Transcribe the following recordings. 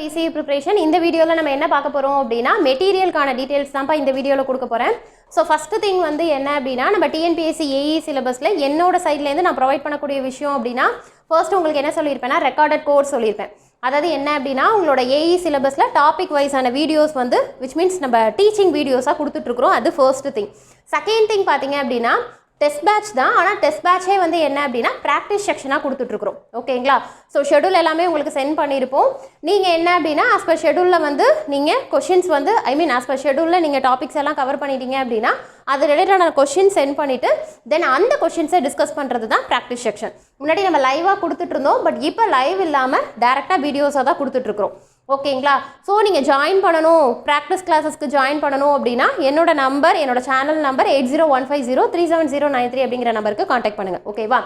PCA preparation. இந்த வீடியோவில் நம்ம என்ன பார்க்க போகிறோம் அப்படின்னா மெட்டீரியலுக்கான டீட்டெயில்ஸ் தான்ப்பா இந்த வீடியோவில் கொடுக்க போகிறேன். ஸோ ஃபஸ்ட்டு திங் வந்து என்ன அப்படின்னா நம்ம TNPSC AE சிலபஸில் என்னோட சைட்லேருந்து நான் ப்ரொவைட் பண்ணக்கூடிய விஷயம் அப்படின்னா ஃபர்ஸ்ட் உங்களுக்கு என்ன சொல்லியிருப்பேன்னா ரெக்கார்டட் கோர்ஸ் சொல்லியிருப்பேன். அதாவது என்ன அப்படின்னா உங்களோட AE சிலபஸில் டாபிக் வைஸான வீடியோஸ் வந்து விச் மீன்ஸ் நம்ம டீச்சிங் வீடியோஸாக கொடுத்துட்ருக்குறோம். அது ஃபர்ஸ்ட் திங். செகண்ட் திங் பார்த்தீங்க அப்படின்னா டெஸ்ட் பேட்ச் தான். ஆனால் டெஸ்ட் பேட்சே வந்து என்ன அப்படின்னா ப்ராக்டிஸ் செக்ஷனாக கொடுத்துட்ருக்குறோம். ஓகேங்களா? ஸோ ஷெடியூல் எல்லாமே உங்களுக்கு சென்ட் பண்ணியிருப்போம். நீங்கள் என்ன அப்படின்னா ஆஸ் பர் ஷெடியூலில் வந்து நீங்கள் கொஷின்ஸ் வந்து ஆஸ் பர் ஷெடியூலில் நீங்கள் டாபிக்ஸ் எல்லாம் கவர் பண்ணிட்டீங்க அப்படின்னா அது ரிலேட்டடான கொஷின் சென்ட் பண்ணிவிட்டு தென் அந்த கொஷின்ஸை டிஸ்கஸ் பண்ணுறது தான் ப்ராக்டிஸ் செக்ஷன். முன்னாடி நம்ம லைவாக கொடுத்துட்ருந்தோம். பட் இப்போ லைவ் இல்லாமல் டேரெக்டாக வீடியோஸாக தான் கொடுத்துட்ருக்குறோம். ஓகேங்களா? ஸோ நீங்கள் ஜாயின் பண்ணணும், ப்ராக்டிஸ் கிளாஸஸ்க்கு ஜாயின் பண்ணணும் அப்படின்னா என்னோட நம்பர், என்னோட சேனல் நம்பர் 8015037093 அப்படிங்கிற நம்பருக்கு காண்டாக்ட் பண்ணுங்கள். ஓகேவா?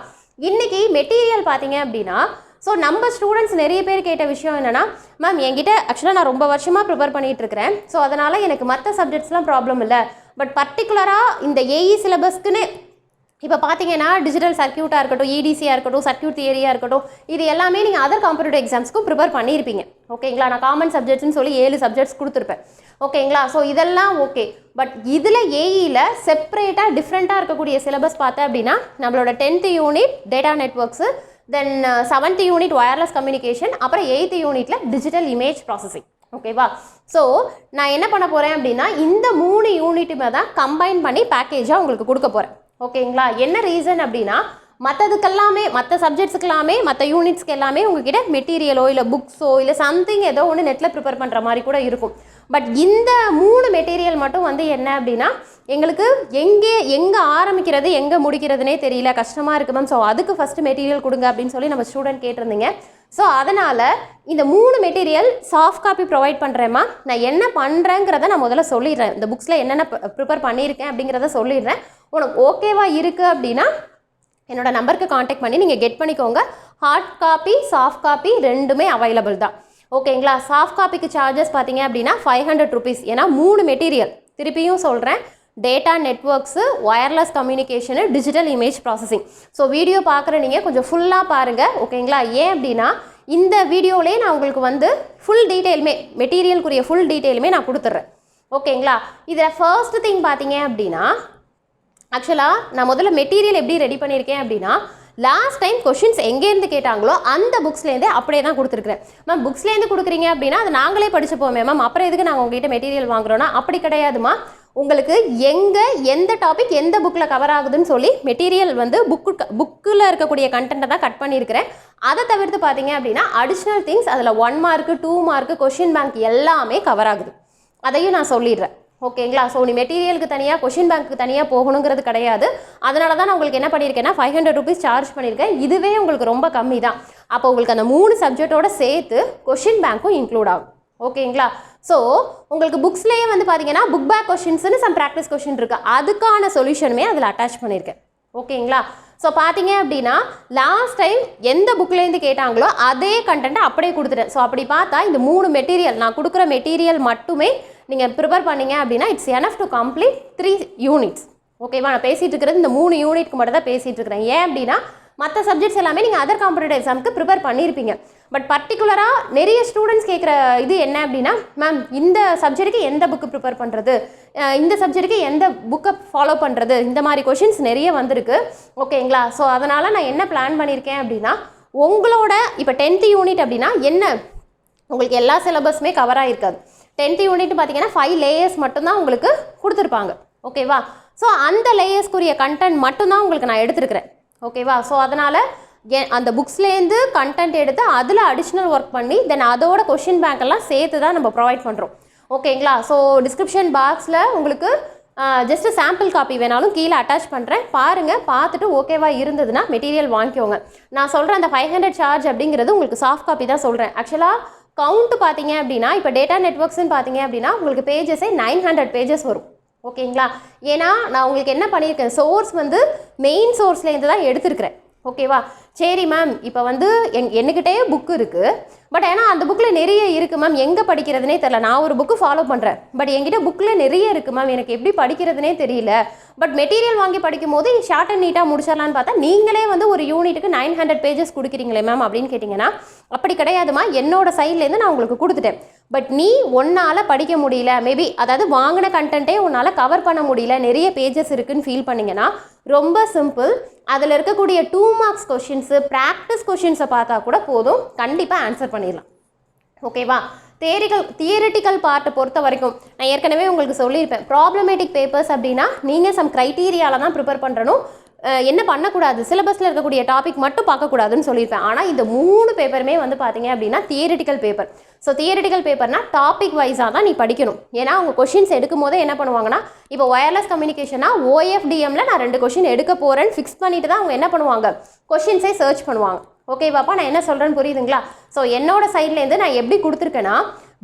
இன்றைக்கி மெட்டீரியல் பார்த்தீங்க அப்படின்னா ஸோ நம்ம ஸ்டூடெண்ட்ஸ் நிறைய பேர் கேட்ட விஷயம் என்னென்னா, மேம் என்கிட்ட ஆக்சுவலாக நான் ரொம்ப வருஷமாக ப்ரிப்பேர் பண்ணிகிட்டு இருக்கிறேன். ஸோ அதனால் எனக்கு மற்ற சப்ஜெக்ட்ஸ்லாம் ப்ராப்ளம் இல்லை. பட் பர்டிகுலராக இந்த AE சிலபஸ்க்குன்னு இப்போ பார்த்தீங்கன்னா டிஜிட்டல் சர்க்யூட்டாக இருக்கட்டும், EDCயாக இருக்கட்டும், சர்க்யூட் தியரியாக இருக்கட்டும், இது எல்லாமே நீங்கள் அதர் காம்படிட்டிவ் எக்ஸாம்ஸ்க்கும் ப்ரிப்பேர் பண்ணியிருப்பீங்க. ஓகேங்களா? நான் காமன் சப்ஜெக்ட்ஸ்னு சொல்லி 7 சப்ஜெக்ட்ஸ் கொடுத்துருப்பேன். ஓகேங்களா? ஸோ இதெல்லாம் ஓகே. பட் இதில் AEயில் செப்பரேட்டாக டிஃப்ரெண்ட்டாக இருக்கக்கூடிய சிலபஸ் பார்த்தேன் அப்படின்னா நம்மளோட 10th யூனிட் டேட்டா நெட்வொர்க்ஸு, தென் 7th யூனிட் வயர்லெஸ் கம்யூனிகேஷன், அப்புறம் 8th யூனிட்டில் டிஜிட்டல் இமேஜ் ப்ராசஸிங். ஓகேவா? ஸோ நான் என்ன பண்ண போகிறேன் அப்படின்னா இந்த 3 யூனிட்டுமே தான் கம்பைன் பண்ணி பேக்கேஜாக உங்களுக்கு கொடுக்க போகிறேன். ஓகேங்களா? என்ன ரீசன் அப்படின்னா மற்றதுக்கெல்லாமே மற்ற சப்ஜெக்ட்ஸுக்கெல்லாமே மற்ற யூனிட்ஸ்க்கு எல்லாமே உங்ககிட்ட மெட்டீரியலோ இல்லை புக்ஸோ இல்லை சம்திங் ஏதோ ஒன்று நெட்டில் ப்ரிப்பேர் பண்ணுற மாதிரி கூட இருக்கும். பட் இந்த 3 மெட்டீரியல் மட்டும் வந்து என்ன அப்படின்னா எங்களுக்கு எங்கே ஆரம்பிக்கிறது எங்கே முடிக்கிறதுனே தெரியல, கஷ்டமாக இருக்குது மேம். ஸோ அதுக்கு ஃபஸ்ட்டு மெட்டீரியல் கொடுங்க அப்படின்னு சொல்லி நம்ம ஸ்டூடெண்ட் கேட்டிருந்தீங்க. ஸோ அதனால் இந்த 3 மெட்டீரியல் சாஃப்ட் காப்பி ப்ரொவைட் பண்ணுறேம்மா. நான் என்ன பண்ணுறேங்கிறத நான் முதல்ல சொல்லிடுறேன். இந்த புக்ஸில் என்னென்ன ப்ரிப்பேர் பண்ணியிருக்கேன் அப்படிங்கிறத சொல்லிடுறேன். உனக்கு ஓகேவா இருக்குது அப்படின்னா என்னோடய நம்பருக்கு காண்டாக்ட் பண்ணி நீங்கள் கெட் பண்ணிக்கோங்க. ஹார்ட் காப்பி சாஃப்ட் காப்பி ரெண்டுமே அவைலபிள் தான். ஓகேங்களா? சாஃப்ட் காப்பிக்கு சார்ஜஸ் பார்த்தீங்க அப்படின்னா 500 rupees. ஏன்னா 3 மெட்டீரியல் திருப்பியும் சொல்கிறேன், data networks, wireless communication, digital image processing. So video பார்க்குற நீங்கள் கொஞ்சம் ஃபுல்லாக பாருங்கள். ஓகேங்களா? ஏன் அப்படின்னா இந்த வீடியோவிலே நான் உங்களுக்கு வந்து ஃபுல் டீட்டெயிலுமே மெட்டீரியலுக்குரிய ஃபுல் டீட்டெயிலுமே நான் கொடுத்துட்றேன். ஓகேங்களா? இதில் ஃபர்ஸ்ட் திங் பார்த்தீங்க அப்படின்னா ஆக்சுவலாக நான் முதல்ல மெட்டீரியல் எப்படி ரெடி பண்ணியிருக்கேன் அப்படின்னா லாஸ்ட் டைம் கொஷின்ஸ் எங்கேருந்து கேட்டாங்களோ அந்த புக்ஸ்லேருந்தே அப்படியே தான் கொடுத்துருக்குறேன். மேம் புக்ஸ்லேருந்து கொடுக்குறீங்க அப்படின்னா அது நாங்களே படிச்சுப்போமே மேம், அப்புறம் எதுக்கு நாங்கள் உங்கள்கிட்ட மெட்டீரியல் வாங்குறோன்னா அப்படி கிடையாதுமா. உங்களுக்கு எந்த டாபிக் எந்த புக்கில் கவர் ஆகுதுன்னு சொல்லி மெட்டீரியல் வந்து புக்கில் இருக்கக்கூடிய கண்டென்ட்டை தான் கட் பண்ணியிருக்கிறேன். அதை தவிர்த்து பார்த்தீங்க அப்படின்னா அடிஷ்னல் திங்ஸ் அதில் 1 மார்க்கு 2 மார்க்கு கொஷின் பேங்க் எல்லாமே கவர் ஆகுது. அதையும் நான் சொல்லிடுறேன். ஓகேங்களா? ஸோ நீ மெட்டீரியலுக்கு தனியாக கொஷின் பேங்க்கு தனியாக போகணுங்கிறது கிடையாது. அதனால தான் நான் உங்களுக்கு என்ன பண்ணியிருக்கேன்னா 500 rupees சார்ஜ் பண்ணியிருக்கேன். இதுவே உங்களுக்கு ரொம்ப கம்மி தான். அப்போ உங்களுக்கு அந்த 3 சப்ஜெக்டோட சேர்த்து கொஷின் பேங்க்கும் இன்க்ளூட் ஆகும். ஓகேங்களா? ஸோ உங்களுக்கு புக்ஸ்லேயே வந்து பார்த்தீங்கன்னா புக் பேக் கொஷின்ஸ்னு சம் ப்ராக்டிஸ் கொஷின் இருக்குது. அதுக்கான சொல்யூஷனுமே அதில் அட்டாச் பண்ணியிருக்கேன். ஓகேங்களா? ஸோ பார்த்தீங்க அப்படின்னா லாஸ்ட் டைம் எந்த புக்லேருந்து கேட்டாங்களோ அதே கண்டென்ட்டை அப்படியே கொடுத்துட்டேன். ஸோ அப்படி பார்த்தா இந்த 3 மெட்டீரியல் நான் கொடுக்குற மெட்டீரியல் மட்டுமே நீங்கள் ப்ரிப்பேர் பண்ணீங்க அப்படின்னா it's enough to complete 3 units. ஓகேவா? நான் பேசிகிட்டு இருக்கிறது இந்த 3 யூனிட்க்கு மட்டும் தான் பேசிகிட்டு இருக்கிறேன். ஏன் அப்படின்னா மற்ற சப்ஜெக்ட்ஸ் எல்லாமே நீங்கள் அதர் காம்படிட்டிவ் எக்ஸாமுக்கு ப்ரிப்பேர் பண்ணியிருப்பீங்க. பட் பர்டிகுலராக நிறைய ஸ்டூடெண்ட்ஸ் கேட்குற இது என்ன அப்படின்னா மேம் இந்த சப்ஜெக்ட்டுக்கு எந்த புக்கு ப்ரிப்பேர் பண்ணுறது, இந்த சப்ஜெக்ட்டுக்கு எந்த புக்கை ஃபாலோ பண்ணுறது, இந்த மாதிரி கொஷின்ஸ் நிறைய வந்திருக்கு. ஓகேங்களா? ஸோ அதனால் நான் என்ன பிளான் பண்ணியிருக்கேன் அப்படின்னா உங்களோட இப்போ 10th யூனிட் அப்படின்னா என்ன உங்களுக்கு எல்லா சிலபஸுமே கவர் ஆகிருக்காது. 10th யூனிட் பார்த்தீங்கன்னா 5 லேயர்ஸ் மட்டும்தான் உங்களுக்கு கொடுத்துருப்பாங்க. ஓகேவா? ஸோ அந்த லேயர்ஸ்க்குரிய கண்டென்ட் மட்டும்தான் உங்களுக்கு நான் எடுத்துருக்கிறேன். ஓகேவா? ஸோ அதனால் அந்த புக்ஸ்லேருந்து கண்டென்ட் எடுத்து அதில் அடிஷ்னல் ஒர்க் பண்ணி தென் அதோட கொஷின் பேங்க்கெல்லாம் சேர்த்து தான் நம்ம ப்ரொவைட் பண்ணுறோம். ஓகேங்களா? ஸோ டிஸ்கிரிப்ஷன் பாக்ஸில் உங்களுக்கு ஜஸ்ட்டு சாம்பிள் காப்பி வேணாலும் கீழே அட்டாச் பண்ணுறேன். பாருங்கள், பார்த்துட்டு ஓகேவா இருந்ததுன்னா மெட்டீரியல் வாங்கிக்கோங்க. நான் சொல்கிறேன் அந்த 500 சார்ஜ் அப்படிங்கிறது உங்களுக்கு சாஃப்ட் காப்பி தான் சொல்கிறேன். ஆக்சுவலாக கவுண்ட் பார்த்தீங்க அப்படின்னா இப்போ டேட்டா நெட்வொர்க்ஸ்ன்னு பார்த்தீங்க அப்படின்னா உங்களுக்கு பேஜஸே 900 pages வரும். ஓகேங்களா? ஏன்னா நான் உங்களுக்கு என்ன பண்ணியிருக்கேன், சோர்ஸ் வந்து மெயின் சோர்ஸ்லேருந்து தான் எடுத்துருக்கிறேன். ஓகேவா? சரி மேம், இப்போ வந்து என்கிட்டே புக்கு இருக்குது, பட் ஏன்னா அந்த புக்கில் நிறைய இருக்குது மேம், எங்கே படிக்கிறதுனே தெரியல. நான் ஒரு புக்கு ஃபாலோ பண்ணுறேன், பட் என்கிட்ட புக்கில் நிறைய இருக்குது மேம், எனக்கு எப்படி படிக்கிறதுனே தெரியல. பட் மெட்டீரியல் வாங்கி படிக்கும் போது ஷார்ட் அண்ட் நீட்டாக முடிச்சிடலான்னு பார்த்தா நீங்களே வந்து ஒரு யூனிட்டுக்கு 900 பேஜஸ் கொடுக்குறீங்களே மேம் அப்படின்னு கேட்டிங்கன்னா, அப்படி கிடையாதுமா, என்னோட சைட்லேருந்து நான் உங்களுக்கு கொடுத்துட்டேன். பட் நீ உன்னால் படிக்க முடியல, மேபி அதாவது வாங்கின கண்டென்ட்டே உன்னால் கவர் பண்ண முடியல, நிறைய பேஜஸ் இருக்குன்னு ஃபீல் பண்ணிங்கன்னா ரொம்ப சிம்பிள். அதில் இருக்கக்கூடிய 2 மார்க்ஸ் கொஷின்ஸு, ப்ராக்டிஸ் கொஷின்ஸை பார்த்தா கூட போதும், கண்டிப்பாக ஆன்சர் பண்ணிடலாம். ஓகேவா? தியரிட்டிக்கல் பார்ட்டை பொறுத்த வரைக்கும் நான் ஏற்கனவே உங்களுக்கு சொல்லியிருப்பேன், ப்ராப்ளமேட்டிக் பேப்பர்ஸ் அப்படின்னா நீங்கள் சம் க்ரைட்டீரியாவில் தான் ப்ரிப்பேர் பண்ணுறணும். என்ன பண்ணக்கூடாது, சிலபஸில் இருக்கக்கூடிய டாபிக் மட்டும் பார்க்கக்கூடாதுன்னு சொல்லியிருப்பேன். ஆனால் இந்த 3 பேப்பருமே வந்து பார்த்தீங்க அப்படின்னா தியரிட்டிக்கல் பேப்பர். ஸோ தியரிட்டிக்கல் பேப்பர்னால் டாபிக் வைஸாக தான் நீ படிக்கணும். ஏன்னா அவங்க கொஷின்ஸ் எடுக்கும் போதே என்ன பண்ணுவாங்கன்னா, இப்போ ஒயர்லெஸ் கம்யூனிகேஷனாக OFDMல நான் 2 கொஷின் எடுக்க போகிறேன்னு ஃபிக்ஸ் பண்ணிட்டு தான் அவங்க என்ன பண்ணுவாங்க, கொஷின்ஸே சர்ச் பண்ணுவாங்க. ஓகேவாப்பா, நான் என்ன சொல்கிறேன்னு புரியுதுங்களா? ஸோ என்னோட சைட்லேருந்து நான் எப்படி கொடுத்துருக்கேன்னா,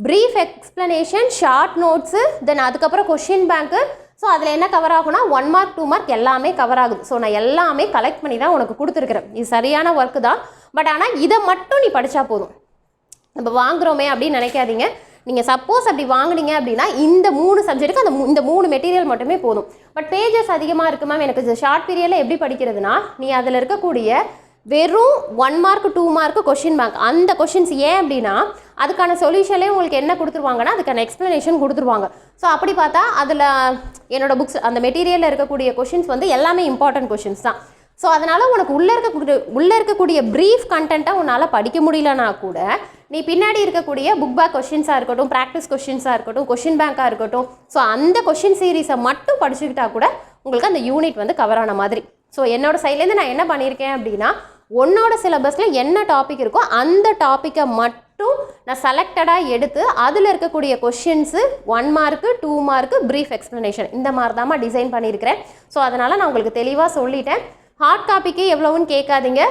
ப்ரீஃப் எக்ஸ்ப்ளனேஷன், ஷார்ட் நோட்ஸு, தென் அதுக்கப்புறம் கொஷின் பேங்க்கு. ஸோ அதில் என்ன கவர் ஆகுனா 1 மார்க் 2 மார்க் எல்லாமே கவர் ஆகுது. ஸோ நான் எல்லாமே கலெக்ட் பண்ணி தான் உனக்கு கொடுத்துருக்குறேன். இது சரியான ஒர்க்கு தான். பட் ஆனால் இதை மட்டும் நீ படித்தா போதும். நம்ம வாங்குகிறோமே அப்படின்னு நினைக்காதீங்க. நீங்கள் சப்போஸ் அப்படி வாங்கினீங்க அப்படின்னா இந்த 3 சப்ஜெக்ட்டுக்கு இந்த 3 மெட்டீரியல் மட்டுமே போதும். பட் பேஜஸ் அதிகமாக இருக்குது மேம், எனக்கு ஷார்ட் பீரியடில் எப்படி படிக்கிறதுனா, நீ அதில் இருக்கக்கூடிய வெறும் 1 மார்க் 2 மார்க் கொஷின் பேங்க், அந்த கொஷின்ஸ் ஏன் அப்படின்னா அதுக்கான சொல்யூஷன்லேயே உங்களுக்கு என்ன கொடுத்துருவாங்கன்னா அதுக்கான எக்ஸ்ப்ளனேஷன் கொடுத்துருவாங்க. ஸோ அப்படி பார்த்தா அதில் என்னோடய புக்ஸ் அந்த மெட்டீரியலில் இருக்கக்கூடிய கொஷின்ஸ் வந்து எல்லாமே இம்பார்ட்டன்ட் கொஷின்ஸ் தான். ஸோ அதனால் உனக்கு உள்ளே இருக்கக்கூடிய ப்ரீஃப் கண்டென்ட்டை உன்னால் படிக்க முடியலனா கூட நீ பின்னாடி இருக்கக்கூடிய புக் பேக் கொஷின்ஸாக இருக்கட்டும், ப்ராக்டிஸ் கொஷின்ஸாக இருக்கட்டும், கொஷின் பேங்காக இருக்கட்டும், ஸோ அந்த கொஷின் சீரீஸை மட்டும் படிச்சுக்கிட்டா கூட உங்களுக்கு அந்த யூனிட் வந்து கவர் ஆன மாதிரி. ஸோ என்னோடய சைட்லேருந்து நான் என்ன பண்ணியிருக்கேன் அப்படின்னா, உன்னோட சிலபஸில் என்ன டாபிக் இருக்கோ அந்த டாப்பிக்கை மட்டும் நான் செலக்டடாக எடுத்து அதில் இருக்கக்கூடிய questions 1 mark 2 mark brief explanation இந்த மாதிரி தான் டிசைன் பண்ணியிருக்கிறேன். ஸோ அதனால் நான் உங்களுக்கு தெளிவாக சொல்லிட்டேன். ஹார்ட் காப்பிக்கு எவ்வளோன்னு கேட்காதீங்க.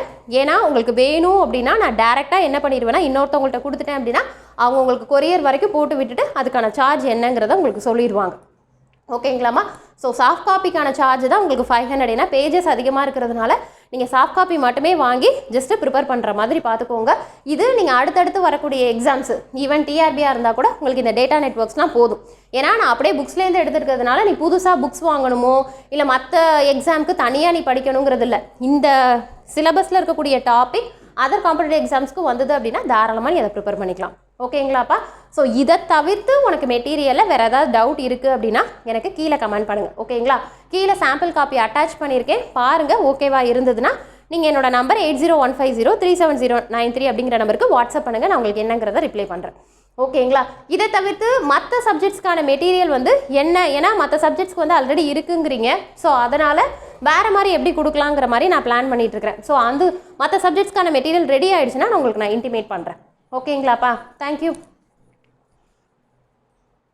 ஏன்னா உங்களுக்கு வேணும் அப்படின்னா நான் டேரெக்டாக என்ன பண்ணிடுவேன்னா, இன்னொருத்தவங்கள்ட்ட கொடுத்துட்டேன் அப்படின்னா அவங்க உங்களுக்கு கொரியர் வரைக்கும் போட்டு விட்டுட்டு அதுக்கான சார்ஜ் என்னங்கிறத உங்களுக்கு சொல்லிடுவாங்க. ஓகேங்களாம்மா? ஸோ சாஃப்ட் காப்பிக்கான சார்ஜ் தான் உங்களுக்கு 500. ஏன்னா பேஜஸ் அதிகமாக இருக்கிறதுனால நீங்கள் சாஃப்ட் காப்பி மட்டுமே வாங்கி ஜஸ்ட்டு ப்ரிப்பேர் பண்ணுற மாதிரி பார்த்துக்கோங்க. இது நீங்கள் அடுத்தடுத்து வரக்கூடிய எக்ஸாம்ஸு, ஈவன் டிஆர்பியாக இருந்தால் கூட உங்களுக்கு இந்த டேட்டா நெட்வொர்க்ஸ்லாம் போதும். ஏன்னா நான் அப்படியே புக்ஸ்லேருந்து எடுத்துருக்கிறதுனால நீ புதுசாக புக்ஸ் வாங்கணுமோ இல்லை மற்ற எக்ஸாமுக்கு தனியாக நீ படிக்கணுங்கிறது இல்லை. இந்த சிலபஸில் இருக்கக்கூடிய டாபிக் அதர் காம்படிட்டிவ் எக்ஸாம்ஸ்க்கு வந்தது அப்படின்னா தாராளமாக நீ அதை ப்ரிப்பேர் பண்ணிக்கலாம். ஓகேங்களாப்பா? ஸோ இதை தவிர்த்து உனக்கு மெட்டீரியலில் வேறு ஏதாவது டவுட் இருக்குது அப்படின்னா எனக்கு கீழே கமெண்ட் பண்ணுங்கள். ஓகேங்களா? கீழே சாம்பிள் காப்பி அட்டாச் பண்ணியிருக்கேன், பாருங்கள். ஓகேவா இருந்ததுன்னா நீங்கள் என்னோட நம்பர் 8015037093 அப்படிங்கிற நம்பருக்கு வாட்ஸ்அப் பண்ணுங்கள். நான் உங்களுக்கு என்னங்கிறத ரிப்ளை பண்ணுறேன். ஓகேங்களா? இதை தவிர்த்து மற்ற சப்ஜெக்ட்ஸ்க்கான மெட்டீரியல் வந்து என்ன, ஏன்னா மற்ற சப்ஜெக்ட்ஸ்க்கு வந்து ஆல்ரெடி இருக்குங்கிறீங்க. ஸோ அதனால் வேறு மாதிரி எப்படி கொடுக்கலாங்கிற மாதிரி நான் பிளான் பண்ணிகிட்ருக்கிறேன். ஸோ அந்த மற்ற சப்ஜெக்ட்ஸ்க்கான மெட்டீரியல் ரெடி ஆகிடுச்சுன்னா நான் உங்களுக்கு இன்டிமேட் பண்ணுறேன். ஓகேங்களாப்பா? தேங்க்யூ.